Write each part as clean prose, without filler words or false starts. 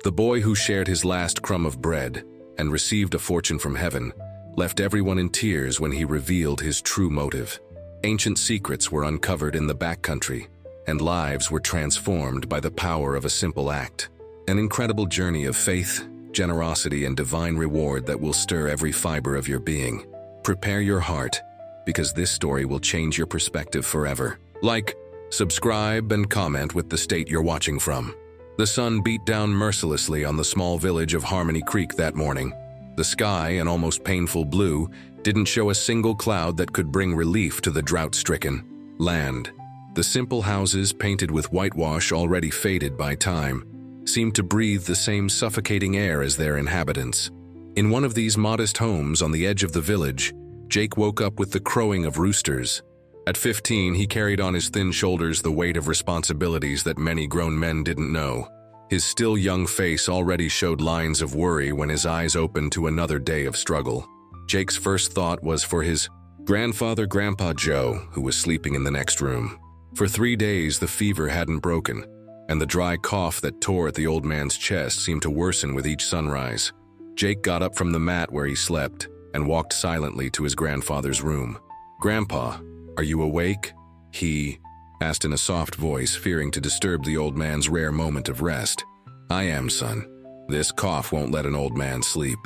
The boy who shared his last crumb of bread and received a fortune from heaven left everyone in tears when he revealed his true motive. Ancient secrets were uncovered in the backcountry, and lives were transformed by the power of a simple act. An incredible journey of faith, generosity, and divine reward that will stir every fiber of your being. Prepare your heart, because this story will change your perspective forever. Like, subscribe, and comment with the state you're watching from. The sun beat down mercilessly on the small village of Harmony Creek that morning. The sky, an almost painful blue, didn't show a single cloud that could bring relief to the drought-stricken land. The simple houses, painted with whitewash already faded by time, seemed to breathe the same suffocating air as their inhabitants. In one of these modest homes on the edge of the village, Jake woke up with the crowing of roosters. At 15, he carried on his thin shoulders the weight of responsibilities that many grown men didn't know. His still young face already showed lines of worry when his eyes opened to another day of struggle. Jake's first thought was for his grandfather, Grandpa Joe, who was sleeping in the next room. For 3 days, the fever hadn't broken, and the dry cough that tore at the old man's chest seemed to worsen with each sunrise. Jake got up from the mat where he slept and walked silently to his grandfather's room. "Grandpa, are you awake?" he asked in a soft voice, fearing to disturb the old man's rare moment of rest. "I am, son. This cough won't let an old man sleep,"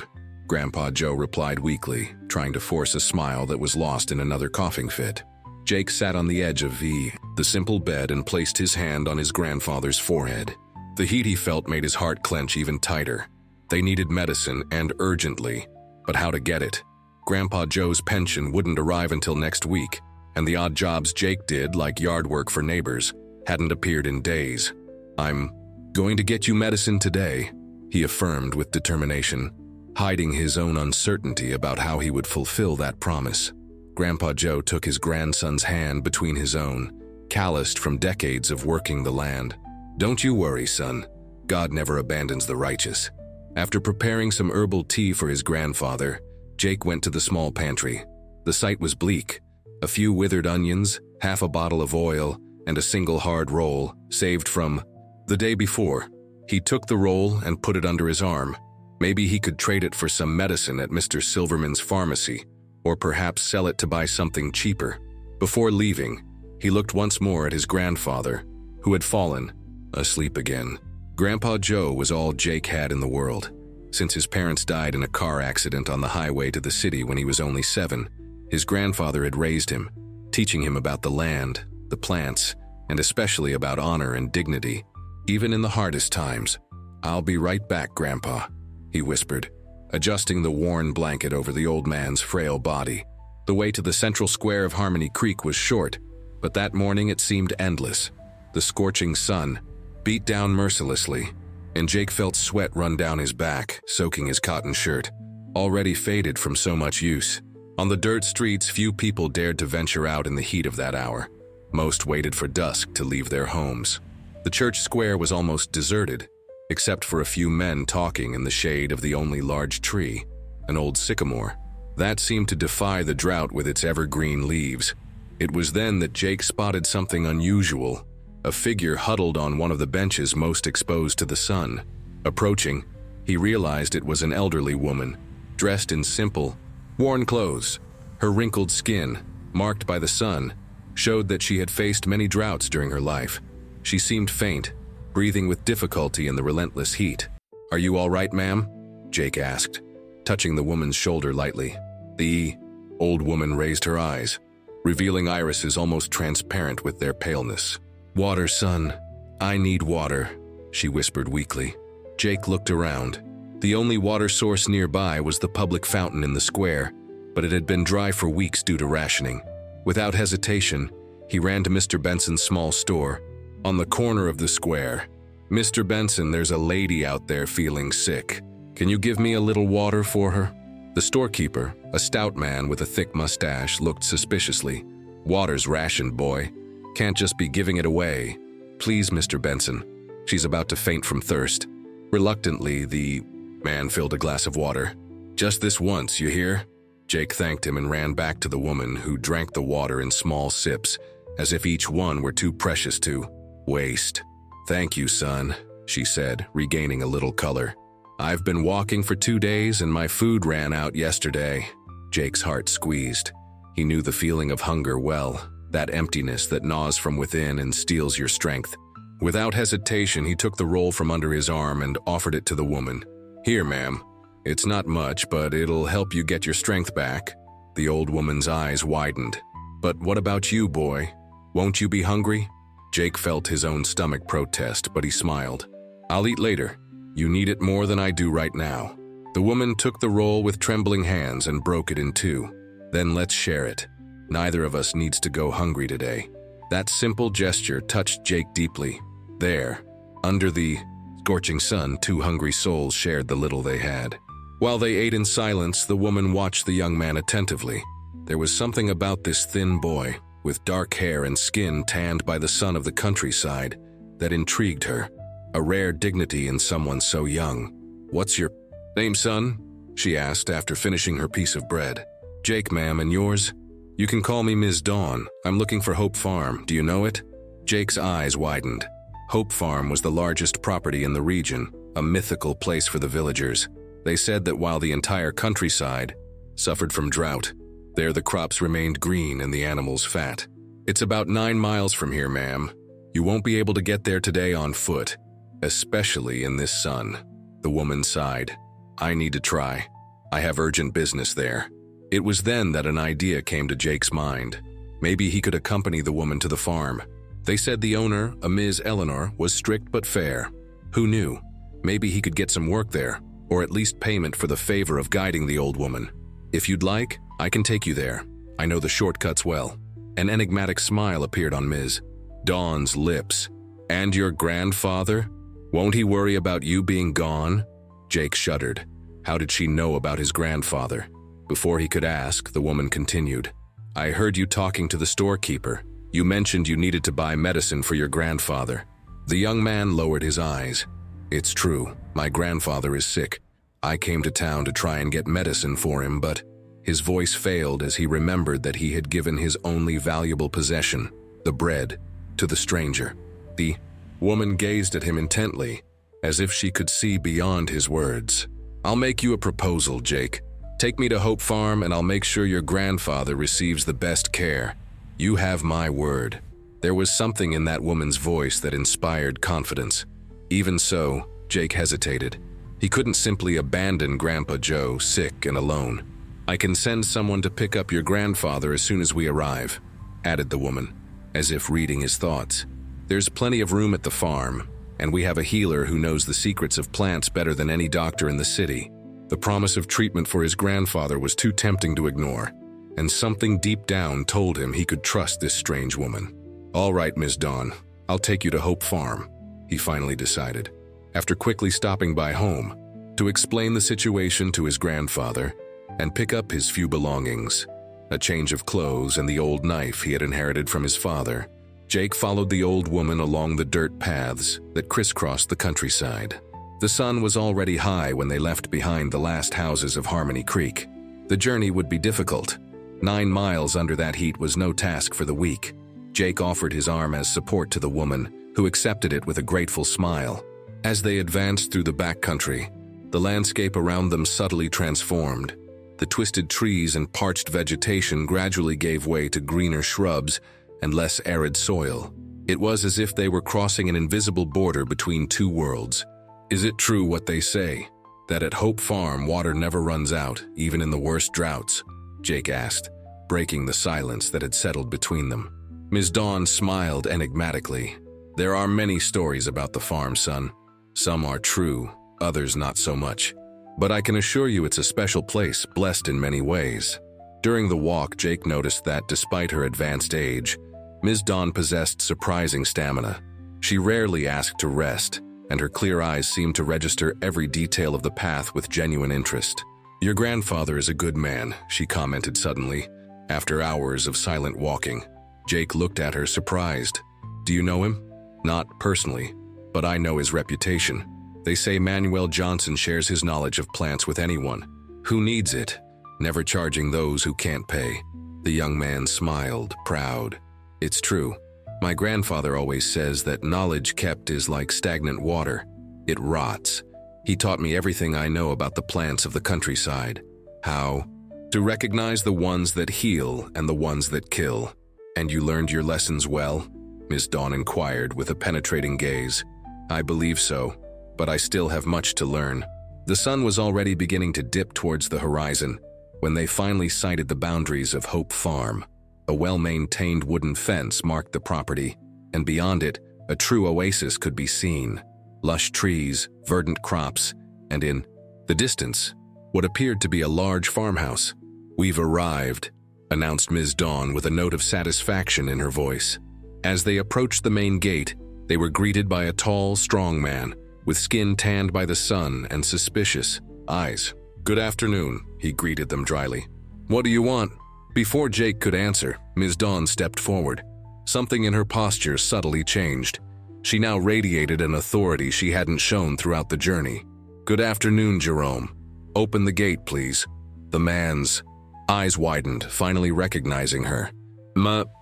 Grandpa Joe replied weakly, trying to force a smile that was lost in another coughing fit. Jake sat on the edge of the simple bed and placed his hand on his grandfather's forehead. The heat he felt made his heart clench even tighter. They needed medicine, and urgently, but how to get it? Grandpa Joe's pension wouldn't arrive until next week, and the odd jobs Jake did, like yard work for neighbors, hadn't appeared in days. "I'm going to get you medicine today," he affirmed with determination, hiding his own uncertainty about how he would fulfill that promise. Grandpa Joe took his grandson's hand between his own, calloused from decades of working the land. "Don't you worry, son. God never abandons the righteous." After preparing some herbal tea for his grandfather, Jake went to the small pantry. The sight was bleak. A few withered onions, half a bottle of oil, and a single hard roll, saved from the day before. He took the roll and put it under his arm. Maybe he could trade it for some medicine at Mr. Silverman's pharmacy, or perhaps sell it to buy something cheaper. Before leaving, he looked once more at his grandfather, who had fallen asleep again. Grandpa Joe was all Jake had in the world. Since his parents died in a car accident on the highway to the city when he was only 7, his grandfather had raised him, teaching him about the land, the plants, and especially about honor and dignity, even in the hardest times. "I'll be right back, Grandpa," he whispered, adjusting the worn blanket over the old man's frail body. The way to the central square of Harmony Creek was short, but that morning it seemed endless. The scorching sun beat down mercilessly, and Jake felt sweat run down his back, soaking his cotton shirt, already faded from so much use. On the dirt streets, few people dared to venture out in the heat of that hour. Most waited for dusk to leave their homes. The church square was almost deserted, except for a few men talking in the shade of the only large tree, an old sycamore. That seemed to defy the drought with its evergreen leaves. It was then that Jake spotted something unusual, a figure huddled on one of the benches most exposed to the sun. Approaching, he realized it was an elderly woman, dressed in simple, worn clothes. Her wrinkled skin, marked by the sun, showed that she had faced many droughts during her life. She seemed faint, breathing with difficulty in the relentless heat. "Are you all right, ma'am?" Jake asked, touching the woman's shoulder lightly. The old woman raised her eyes, revealing irises almost transparent with their paleness. "Water, son. I need water," she whispered weakly. Jake looked around. The only water source nearby was the public fountain in the square, but it had been dry for weeks due to rationing. Without hesitation, he ran to Mr. Benson's small store, on the corner of the square. "Mr. Benson, there's a lady out there feeling sick. Can you give me a little water for her?" The storekeeper, a stout man with a thick mustache, looked suspiciously. "Water's rationed, boy. Can't just be giving it away. Please, Mr. Benson. She's about to faint from thirst." Reluctantly, the man filled a glass of water. "Just this once, you hear?" Jake thanked him and ran back to the woman, who drank the water in small sips, as if each one were too precious to waste. "Thank you, son," she said, regaining a little color. "I've been walking for 2 days and my food ran out yesterday." Jake's heart squeezed. He knew the feeling of hunger well, that emptiness that gnaws from within and steals your strength. Without hesitation, he took the roll from under his arm and offered it to the woman. "Here, ma'am. It's not much, but it'll help you get your strength back." The old woman's eyes widened. "But what about you, boy? Won't you be hungry?" Jake felt his own stomach protest, but he smiled. "I'll eat later. You need it more than I do right now." The woman took the roll with trembling hands and broke it in two. "Then let's share it. Neither of us needs to go hungry today." That simple gesture touched Jake deeply. There, under the scorching sun, two hungry souls shared the little they had. While they ate in silence, the woman watched the young man attentively. There was something about this thin boy, with dark hair and skin tanned by the sun of the countryside, that intrigued her. A rare dignity in someone so young. "What's your name, son?" she asked after finishing her piece of bread. "Jake, ma'am, and yours?" "You can call me Ms. Dawn. I'm looking for Hope Farm. Do you know it?" Jake's eyes widened. Hope Farm was the largest property in the region, a mythical place for the villagers. They said that while the entire countryside suffered from drought, there the crops remained green and the animals fat. "It's about 9 miles from here, ma'am. You won't be able to get there today on foot, especially in this sun." The woman sighed. "I need to try. I have urgent business there." It was then that an idea came to Jake's mind. Maybe he could accompany the woman to the farm. They said the owner, a Ms. Eleanor, was strict but fair. Who knew? Maybe he could get some work there, or at least payment for the favor of guiding the old woman. "If you'd like, I can take you there. I know the shortcuts well." An enigmatic smile appeared on Ms. Dawn's lips. "And your grandfather? Won't he worry about you being gone?" Jake shuddered. How did she know about his grandfather? Before he could ask, the woman continued. "I heard you talking to the storekeeper. You mentioned you needed to buy medicine for your grandfather." The young man lowered his eyes. "It's true. My grandfather is sick. I came to town to try and get medicine for him, but..." His voice failed as he remembered that he had given his only valuable possession, the bread, to the stranger. The woman gazed at him intently, as if she could see beyond his words. "I'll make you a proposal, Jake. Take me to Hope Farm and I'll make sure your grandfather receives the best care. You have my word." There was something in that woman's voice that inspired confidence. Even so, Jake hesitated. He couldn't simply abandon Grandpa Joe, sick and alone. "I can send someone to pick up your grandfather as soon as we arrive," added the woman, as if reading his thoughts. "There's plenty of room at the farm, and we have a healer who knows the secrets of plants better than any doctor in the city." The promise of treatment for his grandfather was too tempting to ignore, and something deep down told him he could trust this strange woman. "All right, Miss Dawn, I'll take you to Hope Farm," he finally decided, after quickly stopping by home to explain the situation to his grandfather and pick up his few belongings, a change of clothes and the old knife he had inherited from his father. Jake followed the old woman along the dirt paths that crisscrossed the countryside. The sun was already high when they left behind the last houses of Harmony Creek. The journey would be difficult. 9 miles under that heat was no task for the weak. Jake offered his arm as support to the woman, who accepted it with a grateful smile. As they advanced through the backcountry, the landscape around them subtly transformed. The twisted trees and parched vegetation gradually gave way to greener shrubs and less arid soil. It was as if they were crossing an invisible border between two worlds. "Is it true what they say, that at Hope Farm water never runs out, even in the worst droughts?" Jake asked, breaking the silence that had settled between them. Ms. Dawn smiled enigmatically. "There are many stories about the farm, son. Some are true, others not so much. But I can assure you it's a special place, blessed in many ways." During the walk, Jake noticed that, despite her advanced age, Ms. Dawn possessed surprising stamina. She rarely asked to rest, and her clear eyes seemed to register every detail of the path with genuine interest. "Your grandfather is a good man," she commented suddenly, after hours of silent walking. Jake looked at her, surprised. "Do you know him?" "Not personally, but I know his reputation. They say Manuel Johnson shares his knowledge of plants with anyone who needs it, never charging those who can't pay." The young man smiled, proud. "It's true. My grandfather always says that knowledge kept is like stagnant water. It rots. He taught me everything I know about the plants of the countryside. How to recognize the ones that heal and the ones that kill. And you learned your lessons well? Ms. Dawn inquired with a penetrating gaze. I believe so, but I still have much to learn. The sun was already beginning to dip towards the horizon when they finally sighted the boundaries of Hope Farm. A well-maintained wooden fence marked the property, and beyond it, a true oasis could be seen. Lush trees, verdant crops, and in the distance, what appeared to be a large farmhouse. We've arrived, announced Ms. Dawn with a note of satisfaction in her voice. As they approached the main gate, they were greeted by a tall, strong man with skin tanned by the sun and suspicious eyes. Good afternoon, he greeted them dryly. What do you want? Before Jake could answer, Ms. Dawn stepped forward. Something in her posture subtly changed. She now radiated an authority she hadn't shown throughout the journey. Good afternoon, Jerome. Open the gate, please. The man's eyes widened, finally recognizing her.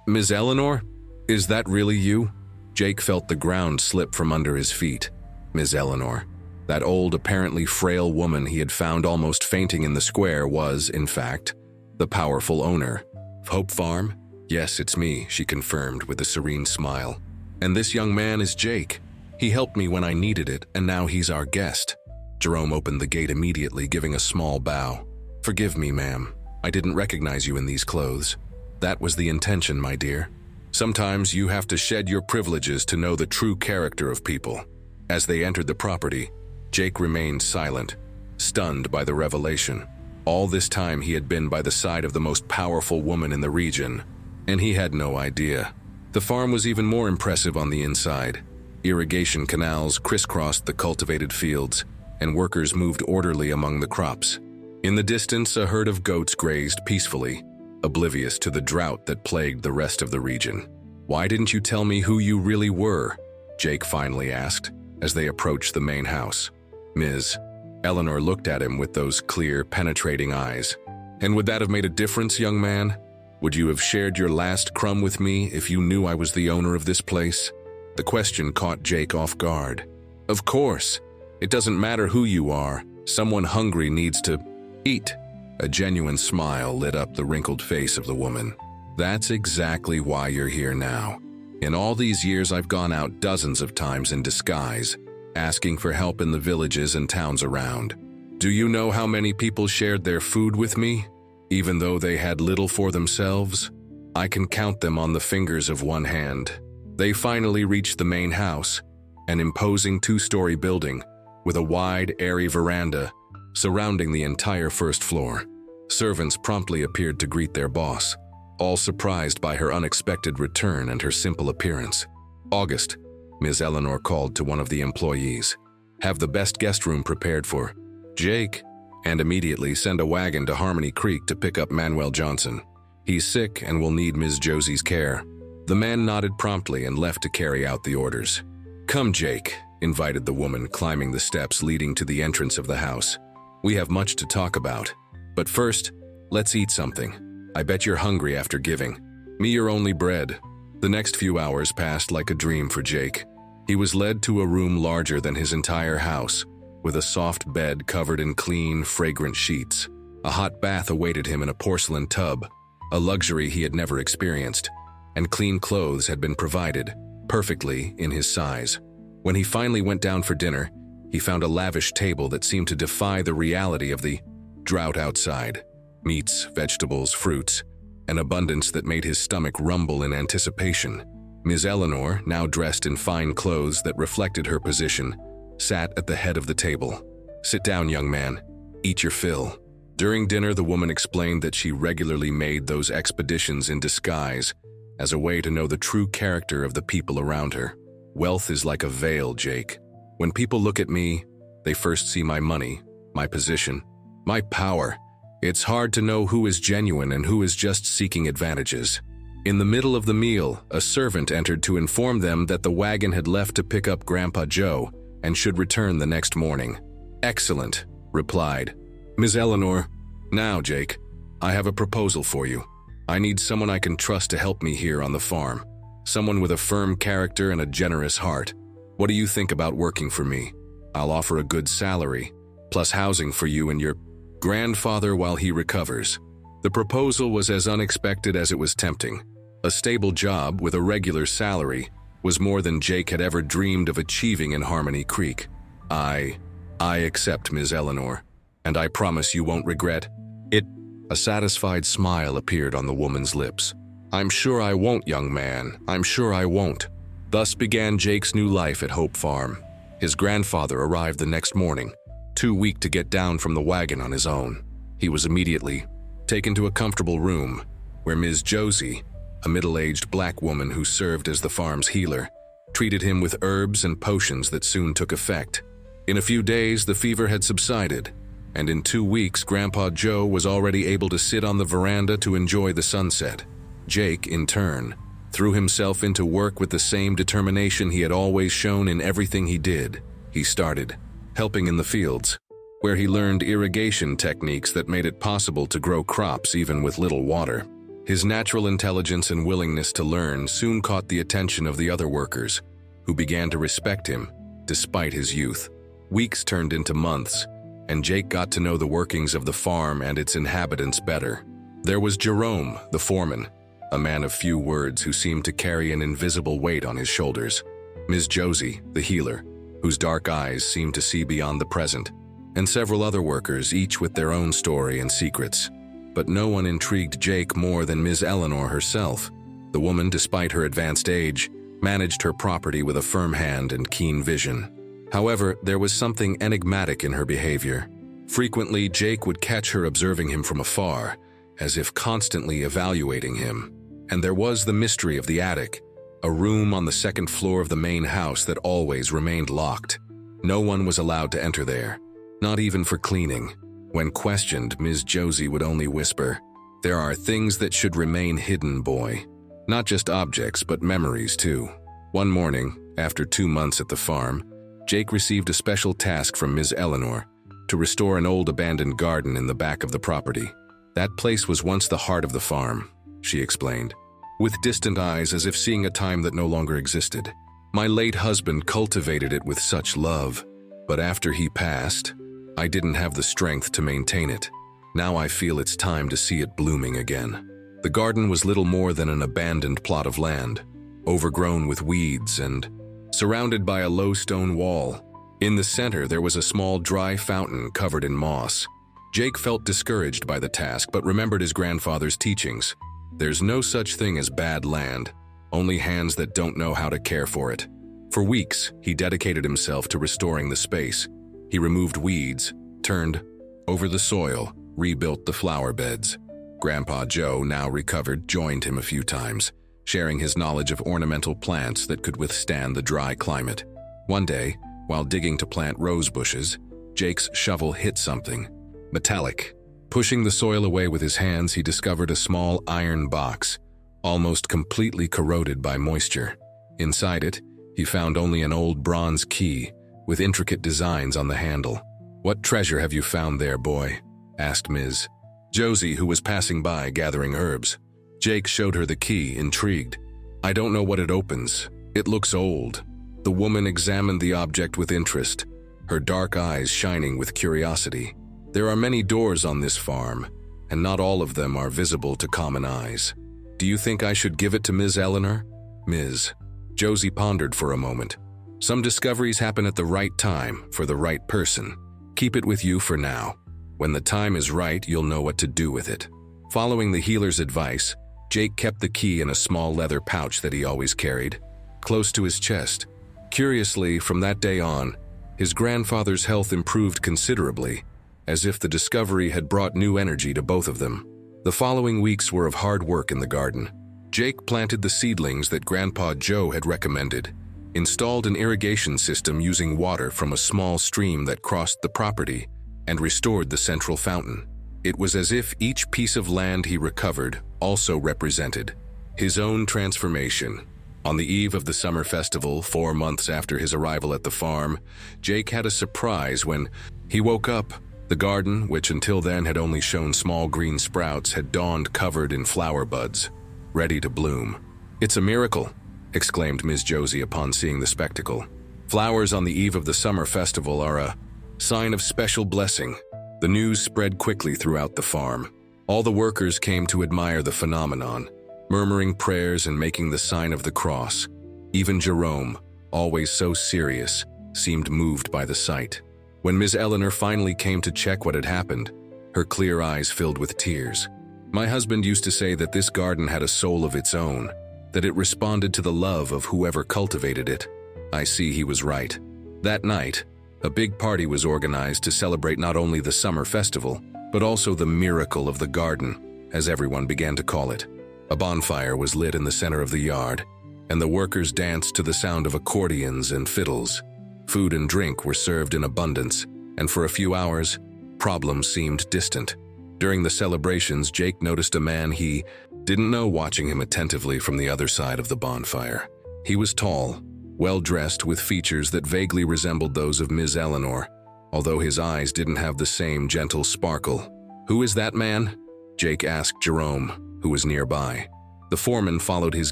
Ms. Eleanor? Is that really you? Jake felt the ground slip from under his feet. Ms. Eleanor. That old, apparently frail woman he had found almost fainting in the square was, in fact, the powerful owner of Hope Farm? Yes, it's me, she confirmed with a serene smile. And this young man is Jake. He helped me when I needed it, and now he's our guest. Jerome opened the gate immediately, giving a small bow. Forgive me, ma'am. I didn't recognize you in these clothes. That was the intention, my dear. Sometimes you have to shed your privileges to know the true character of people. As they entered the property, Jake remained silent, stunned by the revelation. All this time he had been by the side of the most powerful woman in the region, and he had no idea. The farm was even more impressive on the inside. Irrigation canals crisscrossed the cultivated fields, and workers moved orderly among the crops. In the distance, a herd of goats grazed peacefully, oblivious to the drought that plagued the rest of the region. Why didn't you tell me who you really were? Jake finally asked, as they approached the main house. Ms. Eleanor looked at him with those clear, penetrating eyes. And would that have made a difference, young man? Would you have shared your last crumb with me if you knew I was the owner of this place? The question caught Jake off guard. Of course. It doesn't matter who you are. Someone hungry needs to eat. A genuine smile lit up the wrinkled face of the woman. That's exactly why you're here now. In all these years, I've gone out dozens of times in disguise, asking for help in the villages and towns around. Do you know how many people shared their food with me, even though they had little for themselves? I can count them on the fingers of one hand. They finally reached the main house, an imposing two-story building with a wide, airy veranda surrounding the entire first floor. Servants promptly appeared to greet their boss, all surprised by her unexpected return and her simple appearance. August, Ms. Eleanor called to one of the employees. Have the best guest room prepared for Jake, and immediately send a wagon to Harmony Creek to pick up Manuel Johnson. He's sick and will need Ms. Josie's care. The man nodded promptly and left to carry out the orders. Come, Jake, invited the woman, climbing the steps leading to the entrance of the house. We have much to talk about. But first, let's eat something. I bet you're hungry after giving me your only bread. The next few hours passed like a dream for Jake. He was led to a room larger than his entire house, with a soft bed covered in clean, fragrant sheets. A hot bath awaited him in a porcelain tub, a luxury he had never experienced, and clean clothes had been provided, perfectly in his size. When he finally went down for dinner, he found a lavish table that seemed to defy the reality of the drought outside. Meats, vegetables, fruits, an abundance that made his stomach rumble in anticipation. Ms. Eleanor, now dressed in fine clothes that reflected her position, sat at the head of the table. Sit down, young man. Eat your fill. During dinner, the woman explained that she regularly made those expeditions in disguise as a way to know the true character of the people around her. Wealth is like a veil, Jake. When people look at me, they first see my money, my position, my power. It's hard to know who is genuine and who is just seeking advantages. In the middle of the meal, a servant entered to inform them that the wagon had left to pick up Grandpa Joe and should return the next morning. Excellent, replied Ms. Eleanor. Now, Jake, I have a proposal for you. I need someone I can trust to help me here on the farm. Someone with a firm character and a generous heart. What do you think about working for me? I'll offer a good salary, plus housing for you and your grandfather while he recovers. The proposal was as unexpected as it was tempting. A stable job with a regular salary was more than Jake had ever dreamed of achieving in Harmony Creek. I accept, Ms. Eleanor, and I promise you won't regret it. A satisfied smile appeared on the woman's lips. I'm sure I won't, young man. I'm sure I won't. Thus began Jake's new life at Hope Farm. His grandfather arrived the next morning, too weak to get down from the wagon on his own. He was immediately taken to a comfortable room where Ms. Josie, a middle-aged black woman who served as the farm's healer, treated him with herbs and potions that soon took effect. In a few days, the fever had subsided, and in 2 weeks, Grandpa Joe was already able to sit on the veranda to enjoy the sunset. Jake, in turn, threw himself into work with the same determination he had always shown in everything he did. He started helping in the fields, where he learned irrigation techniques that made it possible to grow crops even with little water. His natural intelligence and willingness to learn soon caught the attention of the other workers, who began to respect him despite his youth. Weeks turned into months, and Jake got to know the workings of the farm and its inhabitants better. There was Jerome, the foreman, a man of few words who seemed to carry an invisible weight on his shoulders. Ms. Josie, the healer, whose dark eyes seemed to see beyond the present, and several other workers, each with their own story and secrets. But no one intrigued Jake more than Ms. Eleanor herself. The woman, despite her advanced age, managed her property with a firm hand and keen vision. However, there was something enigmatic in her behavior. Frequently, Jake would catch her observing him from afar, as if constantly evaluating him. And there was the mystery of the attic, a room on the second floor of the main house that always remained locked. No one was allowed to enter there, not even for cleaning. When questioned, Ms. Josie would only whisper, "There are things that should remain hidden, boy." Not just objects, but memories too. One morning, after 2 months at the farm, Jake received a special task from Ms. Eleanor to restore an old abandoned garden in the back of the property. That place was once the heart of the farm, she explained, with distant eyes as if seeing a time that no longer existed. My late husband cultivated it with such love, but after he passed, I didn't have the strength to maintain it. Now I feel it's time to see it blooming again. The garden was little more than an abandoned plot of land, overgrown with weeds and surrounded by a low stone wall. In the center, there was a small dry fountain covered in moss. Jake felt discouraged by the task, but remembered his grandfather's teachings. There's no such thing as bad land, only hands that don't know how to care for it. For weeks, he dedicated himself to restoring the space. He removed weeds, turned over the soil, rebuilt the flower beds. Grandpa Joe, now recovered, joined him a few times, sharing his knowledge of ornamental plants that could withstand the dry climate. One day, while digging to plant rose bushes, Jake's shovel hit something metallic. Pushing the soil away with his hands, he discovered a small iron box, almost completely corroded by moisture. Inside it, he found only an old bronze key with intricate designs on the handle. "What treasure have you found there, boy?" asked Ms. Josie, who was passing by gathering herbs. Jake showed her the key, intrigued. "I don't know what it opens. It looks old." The woman examined the object with interest, her dark eyes shining with curiosity. "There are many doors on this farm, and not all of them are visible to common eyes. Do you think I should give it to Ms. Eleanor?" Ms. Josie pondered for a moment. "Some discoveries happen at the right time for the right person. Keep it with you for now. When the time is right, you'll know what to do with it." Following the healer's advice, Jake kept the key in a small leather pouch that he always carried, close to his chest. Curiously, from that day on, his grandfather's health improved considerably, as if the discovery had brought new energy to both of them. The following weeks were of hard work in the garden. Jake planted the seedlings that Grandpa Joe had recommended, installed an irrigation system using water from a small stream that crossed the property, and restored the central fountain. It was as if each piece of land he recovered also represented his own transformation. On the eve of the summer festival, 4 months after his arrival at the farm, Jake had a surprise when he woke up. The garden, which until then had only shown small green sprouts, had dawned covered in flower buds, ready to bloom. "It's a miracle," exclaimed Ms. Josie upon seeing the spectacle. Flowers on the eve of the summer festival are a sign of special blessing. The news spread quickly throughout the farm. All the workers came to admire the phenomenon, murmuring prayers and making the sign of the cross. Even Jerome, always so serious, seemed moved by the sight. When Ms. Eleanor finally came to check what had happened, her clear eyes filled with tears. My husband used to say that this garden had a soul of its own, that it responded to the love of whoever cultivated it. I see he was right. That night, a big party was organized to celebrate not only the summer festival, but also the miracle of the garden, as everyone began to call it. A bonfire was lit in the center of the yard, and the workers danced to the sound of accordions and fiddles. Food and drink were served in abundance, and for a few hours, problems seemed distant. During the celebrations, Jake noticed a man he didn't know watching him attentively from the other side of the bonfire. He was tall, well-dressed with features that vaguely resembled those of Ms. Eleanor, although his eyes didn't have the same gentle sparkle. "Who is that man?" Jake asked Jerome, who was nearby. The foreman followed his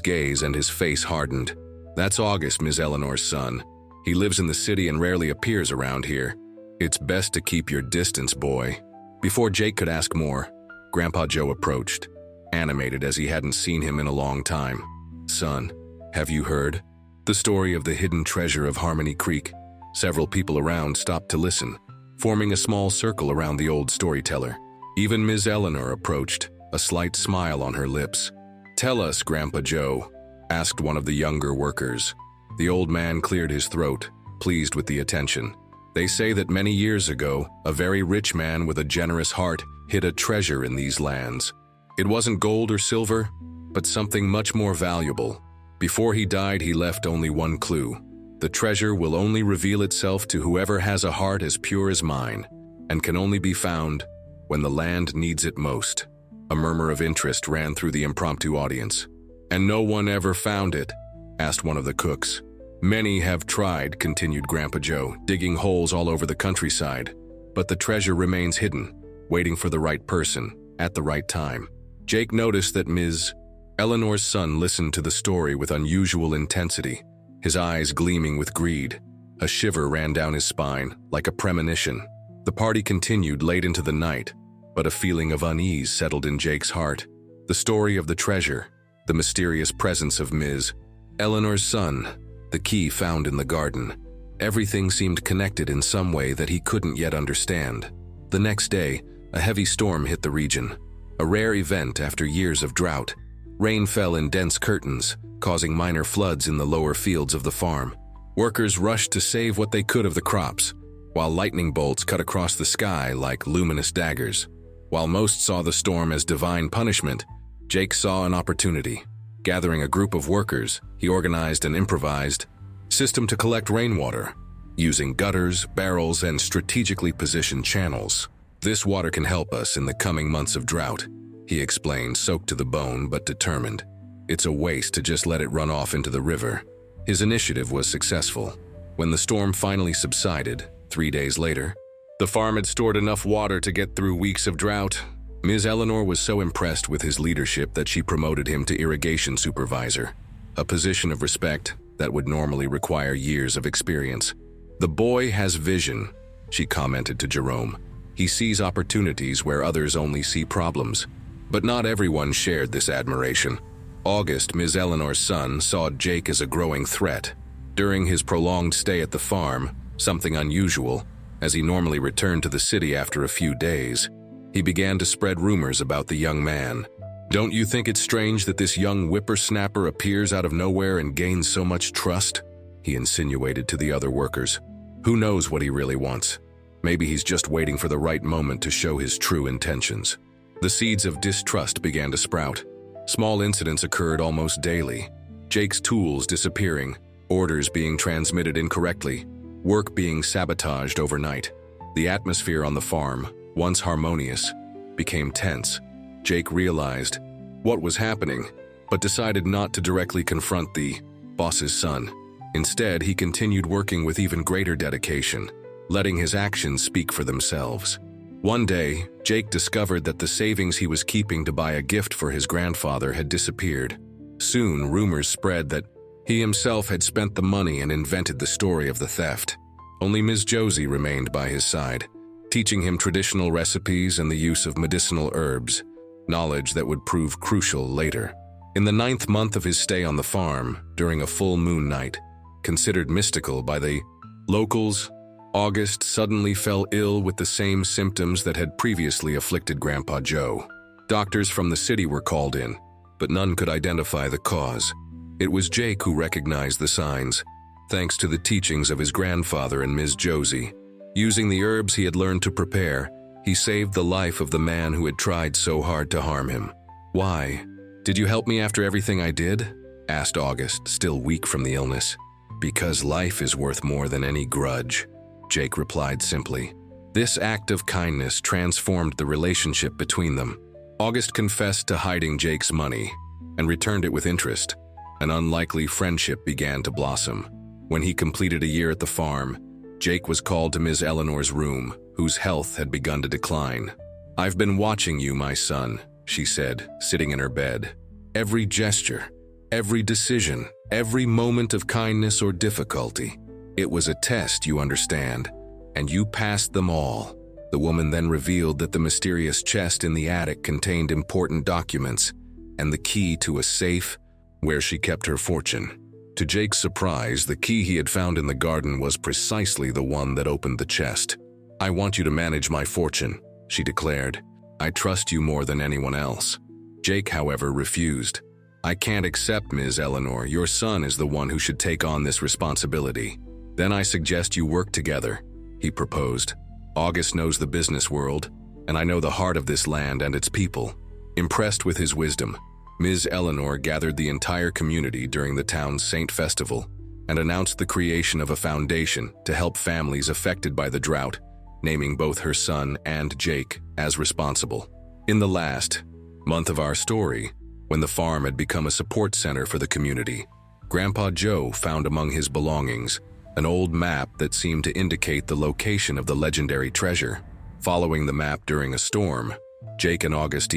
gaze and his face hardened. "That's August, Ms. Eleanor's son. He lives in the city and rarely appears around here. It's best to keep your distance, boy." Before Jake could ask more, Grandpa Joe approached, animated as he hadn't seen him in a long time. "Son, have you heard the story of the hidden treasure of Harmony Creek?" Several people around stopped to listen, forming a small circle around the old storyteller. Even Ms. Eleanor approached, a slight smile on her lips. "Tell us, Grandpa Joe," asked one of the younger workers. The old man cleared his throat, pleased with the attention. "They say that many years ago, a very rich man with a generous heart hid a treasure in these lands. It wasn't gold or silver, but something much more valuable. Before he died, he left only one clue. The treasure will only reveal itself to whoever has a heart as pure as mine, and can only be found when the land needs it most." A murmur of interest ran through the impromptu audience. "And no one ever found it?" asked one of the cooks. "Many have tried," continued Grandpa Joe, "digging holes all over the countryside. But the treasure remains hidden, waiting for the right person, at the right time." Jake noticed that Ms. Eleanor's son listened to the story with unusual intensity, his eyes gleaming with greed. A shiver ran down his spine, like a premonition. The party continued late into the night, but a feeling of unease settled in Jake's heart. The story of the treasure, the mysterious presence of Ms. Eleanor's son, the key found in the garden. Everything seemed connected in some way that he couldn't yet understand. The next day, a heavy storm hit the region, a rare event after years of drought. Rain fell in dense curtains, causing minor floods in the lower fields of the farm. Workers rushed to save what they could of the crops, while lightning bolts cut across the sky like luminous daggers. While most saw the storm as divine punishment, Jake saw an opportunity. Gathering a group of workers, he organized an improvised system to collect rainwater, using gutters, barrels, and strategically positioned channels. "This water can help us in the coming months of drought," he explained, soaked to the bone but determined. "It's a waste to just let it run off into the river." His initiative was successful. When the storm finally subsided, 3 days later, the farm had stored enough water to get through weeks of drought. Ms. Eleanor was so impressed with his leadership that she promoted him to irrigation supervisor, a position of respect that would normally require years of experience. "The boy has vision," she commented to Jerome. "He sees opportunities where others only see problems." But not everyone shared this admiration. August, Ms. Eleanor's son, saw Jake as a growing threat. During his prolonged stay at the farm, something unusual, as he normally returned to the city after a few days, he began to spread rumors about the young man. "Don't you think it's strange that this young whippersnapper appears out of nowhere and gains so much trust?" he insinuated to the other workers. "Who knows what he really wants? Maybe he's just waiting for the right moment to show his true intentions." The seeds of distrust began to sprout. Small incidents occurred almost daily. Jake's tools disappearing, orders being transmitted incorrectly, work being sabotaged overnight. The atmosphere on the farm, once harmonious, became tense. Jake realized what was happening, but decided not to directly confront the boss's son. Instead, he continued working with even greater dedication, letting his actions speak for themselves. One day, Jake discovered that the savings he was keeping to buy a gift for his grandfather had disappeared. Soon, rumors spread that He himself had spent the money and invented the story of the theft. Only Ms. Josie remained by his side, teaching him traditional recipes and the use of medicinal herbs, knowledge that would prove crucial later. In the 9th month of his stay on the farm, during a full moon night, considered mystical by the locals, August suddenly fell ill with the same symptoms that had previously afflicted Grandpa Joe. Doctors from the city were called in, but none could identify the cause. It was Jake who recognized the signs, thanks to the teachings of his grandfather and Ms. Josie. Using the herbs he had learned to prepare, he saved the life of the man who had tried so hard to harm him. "Why? Did you help me after everything I did?" asked August, still weak from the illness. "Because life is worth more than any grudge," Jake replied simply. This act of kindness transformed the relationship between them. August confessed to hiding Jake's money and returned it with interest. An unlikely friendship began to blossom. When he completed a year at the farm, Jake was called to Ms. Eleanor's room, whose health had begun to decline. "I've been watching you, my son," she said, sitting in her bed. "Every gesture, every decision, every moment of kindness or difficulty. It was a test, you understand, and you passed them all." The woman then revealed that the mysterious chest in the attic contained important documents and the key to a safe where she kept her fortune. To Jake's surprise, the key he had found in the garden was precisely the one that opened the chest. "I want you to manage my fortune," she declared. "I trust you more than anyone else." Jake, however, refused. "I can't accept, Ms. Eleanor. Your son is the one who should take on this responsibility." "Then I suggest you work together," he proposed. "August knows the business world, and I know the heart of this land and its people." Impressed with his wisdom, Ms. Eleanor gathered the entire community during the town's Saint Festival and announced the creation of a foundation to help families affected by the drought, naming both her son and Jake as responsible. In the last month of our story, when the farm had become a support center for the community, Grandpa Joe found among his belongings an old map that seemed to indicate the location of the legendary treasure. Following the map during a storm, Jake and August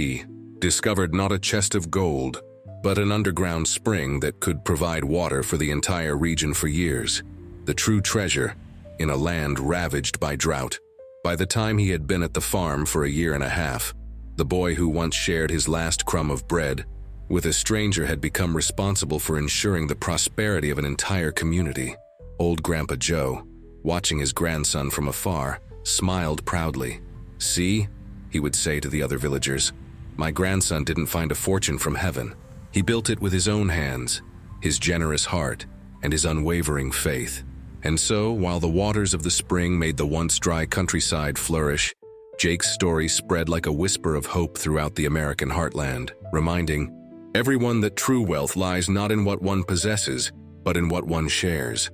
discovered not a chest of gold, but an underground spring that could provide water for the entire region for years. The true treasure in a land ravaged by drought. By the time he had been at the farm for a year and a half, the boy who once shared his last crumb of bread with a stranger had become responsible for ensuring the prosperity of an entire community. Old Grandpa Joe, watching his grandson from afar, smiled proudly. "See," he would say to the other villagers, "my grandson didn't find a fortune from heaven. He built it with his own hands, his generous heart, and his unwavering faith." And so, while the waters of the spring made the once dry countryside flourish, Jake's story spread like a whisper of hope throughout the American heartland, reminding everyone that true wealth lies not in what one possesses, but in what one shares.